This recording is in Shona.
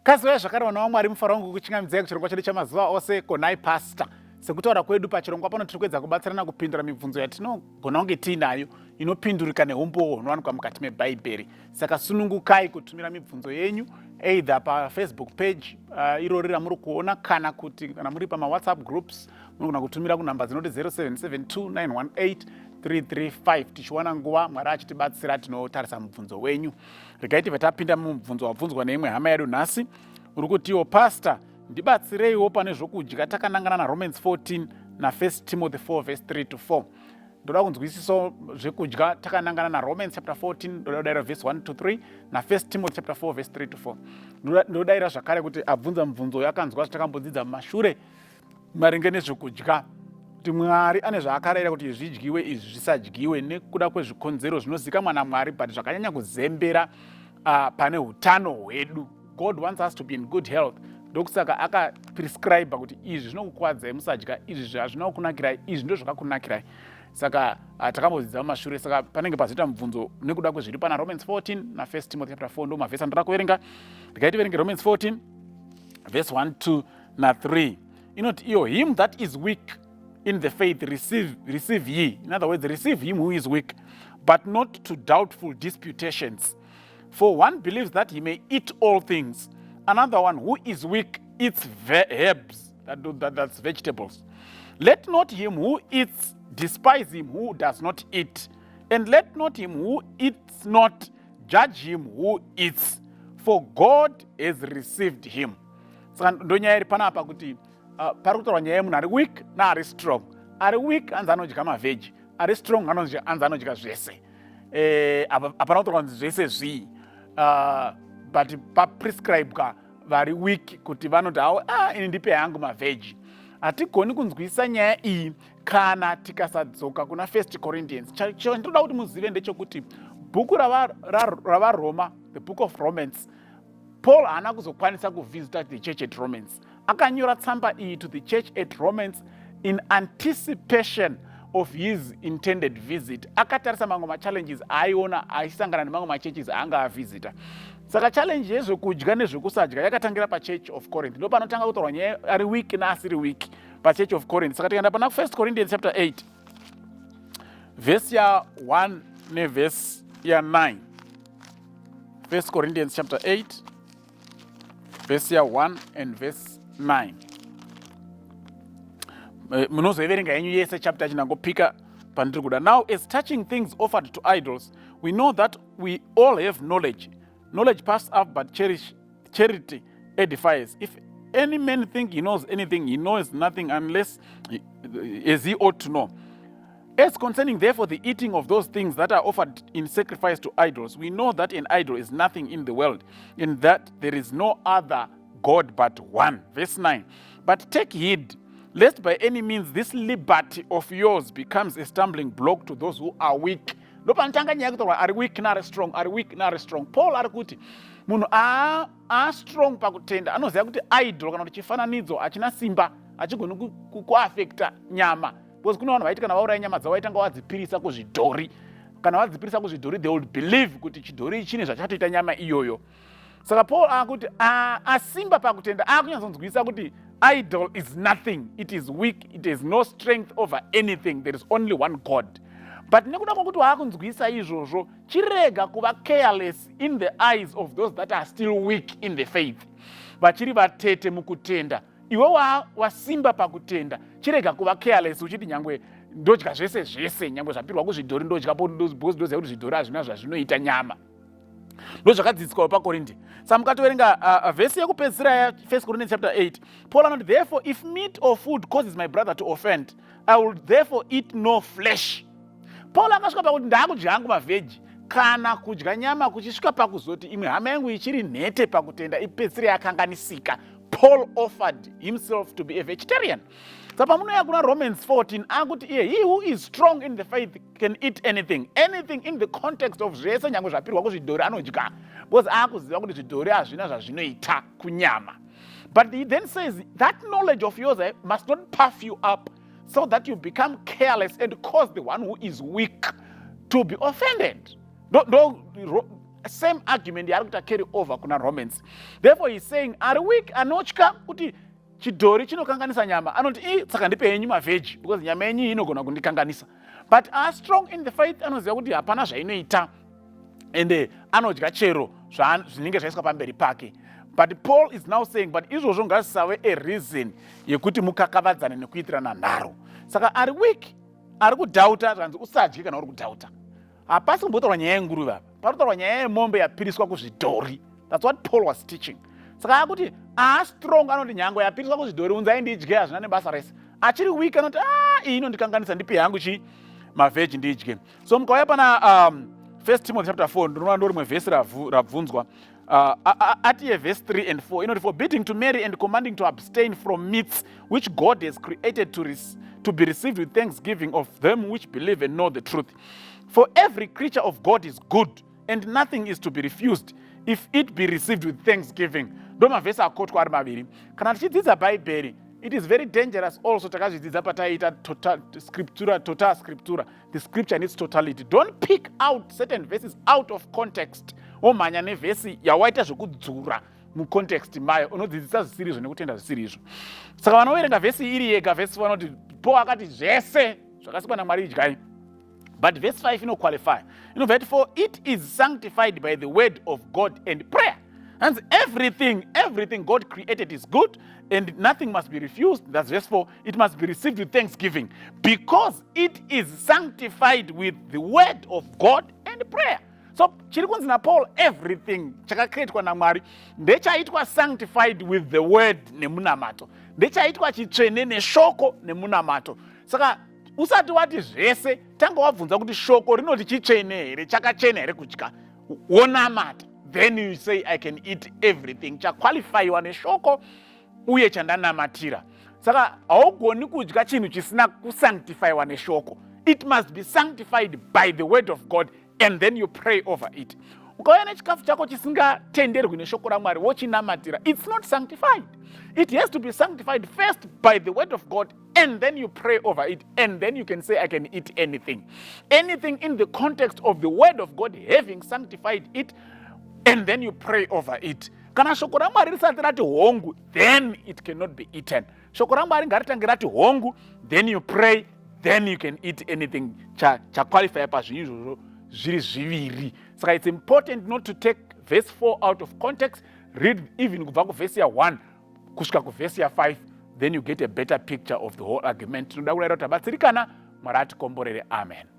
Kaziwe zvakare vana vaMwari mufaro wangu kuchingamidzai kuchirongwa chedu chamazuva ose Nhai Pastor. Sekutaura kwedu pachirongwa pano tiri kuedza kubatsirana kupindura mibvunzo yatinogona kunge tiinayo inopindurika neumbowo hunowanikwa mukati mebhaibheri. Saka sunungukai kutumira mibvunzo yenyu either paFacebook page irori ramuri kuona kana kuti kana muri pamaWhatsApp groups munogona kutumira kunhamba dzinoti 0772918335 tichiwana nguva Mwari achitibatsira tinotarisa mubvunzo wenyu. Regai tibve tapinda mubvunzo wabvunzwa neimwe hama yedu nhasi uri kutiwo Pastor, ndibatsireiwo pane zvokudya takanangana naRomans 14 na1 Timothy 4 verse 3 to 4. Ndoda kunzwisiso zvekudya takanangana naRomans chapter 14 ndoda kudayira verse 1 to 3 na1 Timothy chapter 4 verse 3 to 4. Ndodayira zvakare kuti abvunza mubvunzo yakanzwa zvatakambodzidza mumashure maringe nezvekudya. Kuti Mwari ane zvaakarayira kuti zvidyiwe izvi zvisadyiwe nekuda kwezvikonzero zvinozikamwa naMwari but zvakanyanya kuzembera pane utano hwedu. God wants us to be in good health. Ndokusaka akaprescribe kuti izvi zvinokukwadzai musadya, izvi hazvina kukunakirai, izvi ndizvo zvakakunakirai. Saka takambodzidza mumashure, saka panenge pazoita mubvunzo nekuda kwezviri pana Romans 14 na 1 Timothy chapter 4 ndo mavhesi andoda kuverenga. Regai tiverenge Romans 14 verse 1 2 na 3. Inoti iyo him that is weak in the faith receive ye. In other words, receive him who is weak, but not to doubtful disputations. For one believes that he may eat all things, another one who is weak eats herbs, that's vegetables. Let not him who eats despise him who does not eat, and let not him who eats not judge him who eats, for God has received him. Saka ndonyaya iri panapa kuti pari kutaura nyaya yemunhu ari weak naari strong. Ari weak anzi anodya mavheji, ari strong anzi anodya zvese. Hapana kutaura kunzi zvese zvii, but paprescribwa vari weak kuti vanoti hawo ini ndipe hangu mavheji. Hatigoni kunzwisisa nyaya iyi kana tikasadzoka kuna 1 Corinthians. Chandinoda kuti muzive ndechekuti bhuku ravaroma, the book of Romans, Paul haana kuzokwanisa kuvisita the church at Romans. Akanyora tsamba iyi to the church at Romans in anticipation of his intended visit. Akatarisa mamwe machallenges aiona aisangana nemamwe machurches aanga avhizita. Saka challenge yezvekudya nezvekusadya yakatangira paChurch of Corinth. Ndo panotanga kutaurwa nyaya ari weak naasiri weak paChurch of Corinth. Saka tikaenda pana 1 Corinthians chapter 8 verse ya 1 neverse ya 9. 1 Corinthians chapter 8 verse ya 1 and verse 9. Munozoiverenga yenyu yese chapter chinangopika pandiri kuda. Now as touching things offered to idols, we know that we all have knowledge. Knowledge puffs up, but charity edifies. If any man think he knows anything, he knows nothing unless as he ought to know. As concerning therefore the eating of those things that are offered in sacrifice to idols, we know that an idol is nothing in the world, in that there is no other God but one. Verse 9. But take heed, lest by any means this liberty of yours becomes a stumbling block to those who are weak. Ndopanotanga nyaya kutorwa ari weak nari strong, ari weak nari strong. Paul ari kuti munhu strong pakutenda anoziva kuti idol kana kuti chifananidzo hachina simba, hachigoni kuafekta nyama. Because kuna vanhu vaiti kana vauraya nyama dzavo vaitanga vadzipirisa kuzvidhori. Kana vadzipirisa kuzvidhori, they would believe kuti chidhori chine zvachatoita nyama iyoyo. Saka Paul akuti asimba pakutenda akunyatsokunzwisa kuti idol is nothing, it is weak, it has no strength over anything, there is only one God. But nekuda kwokuti waakunzwisa izvozvo, chirega kuva careless in the eyes of those that are still weak in the faith. Vachiri vatete mukutenda. Iwe wasimba pakutenda, chirega kuva careless uchiti nyangwe ndodya zvese zvese, nyangwe zvapirwa kuzvidhori ndodya, because ndoziva kuti zvidhori hazvina zvazvinoita nyama. Ndozvakadzidziswa paKorinde. Saka mukatoverenga vhesi yekupedzisira ya 1 Corinthians chapter 8, Paul anoti, therefore if meat or food causes my brother to offend, I will therefore eat no flesh. Paul akasvika pakuti ndaakudya hangu mavheji kana kudya nyama kuchisvika pakuzoti imwe hama yangu ichiri nhete pakutenda ipedzisire yakanganisika. Paul offered himself to be a vegetarian. Saka pamunouya kuna Romans 14 akuti he who is strong in the faith can eat anything. Anything in the context of zvese nyangwe zvapirwa kuzvidhori anodya. Because akuziva kuti zvidhori hazvina zvazvinoita kunyama. But he then says that knowledge of yours must not puff you up so that you become careless and cause the one who is weak to be offended. same argument yaari kuita carry over kuna Romans. Therefore he's saying ari weak anotya kuti chidhori chinokanganisa nyama anoti saka ndipe yenyu mavheji because nyama yenyu inogona kundikanganisa. But are strong in the faith anoziva kuti hapana zvainoita ende anodya chero zvinenge zvaiswa pamberi pake. But Paul is now saying but izvozvo ngazvisave a reason yekuti mukakavadzane nekuitirana nharo. Saka ari weak ari kudhauta zvanzi usadye kana uri kudhauta. Hapasi kumbotaurwa nyaya yenguruve, parikutaurwa nyaya yemombe yapiriswa kuzvidhori. That's what Paul was teaching. Saka akuti strong anoti nyango yapiriswa kuzvidhori unzai ndidye hazvina nebasa rese. Achiri weak anoti iyi inondikanganisa ndipe yangu mavheji ndidye. So mukauya pana 1 Timothy chapter 4 ndinoona ndo rimwe vhesi rabvunzwa ati verse 3 and 4 inoti forbidding to marry and commanding to abstain from meats which God has created to be received with thanksgiving of them which believe and know the truth. For every creature of God is good, and nothing is to be refused if it be received with thanksgiving. Ndo mavhesi akotwa ari maviri. Kana tichidzidza bhaibheri, it is very dangerous also takazvidzidza pataita total scriptura. The scripture needs totality. Don't pick out certain verses out of context. Omhanya nevhesi yawaita zvekudzura mucontext mayo unodzidzisa zvisiri izvo nekutenda zvisiri izvo. Saka vanoverenga vhesi iri yega vhesi vanoti Paul akati zvese zvakasikwa naMwari idyai. But verse 5 inoqualify. Inobva for it is sanctified by the word of God and prayer. And everything God created is good and nothing must be refused. That's verse 4. It must be received with thanksgiving because it is sanctified with the word of God and prayer. So chiri kunzi naPaul everything chakakreatwa naMwari ndechaitwa sanctified with the word nemunamato. Ndechaitwa chitsvene neshoko nemunamato. Saka usati wati zvese tanga wabvunza kuti shoko rinoti chitsvene here chakachena here kudya wonamata. Then you say I can eat everything. Chaqualifyiwa neshoko uye chandanamatira. Saka haugoni kudya chinhu chisina kusanctifyiwa neshoko. It must be sanctified by the word of God and then you pray over it. Ukauya nechikafu chako chisingatenderwi neshoko raMwari wochinamatira, it's not sanctified. It has to be sanctified first by the word of God and then you pray over it and then you can say I can eat anything. Anything in the context of the word of God having sanctified it and then you pray over it. Kana shoko raMwari risati rati hongu, then it cannot be eaten. Shoko raMwari ngaritange rati hongu, then you pray, then you can eat anything. Qualify pazvinhu izvozvo zviri zviviri. Saka it's important not to take verse 4 out of context. Read even kubva kuverse 1 kusvika kuverse 5, then you get a better picture of the whole argument. Tinoda kurayira kuti tabatsirikana, Mwari atikomborere. Amen.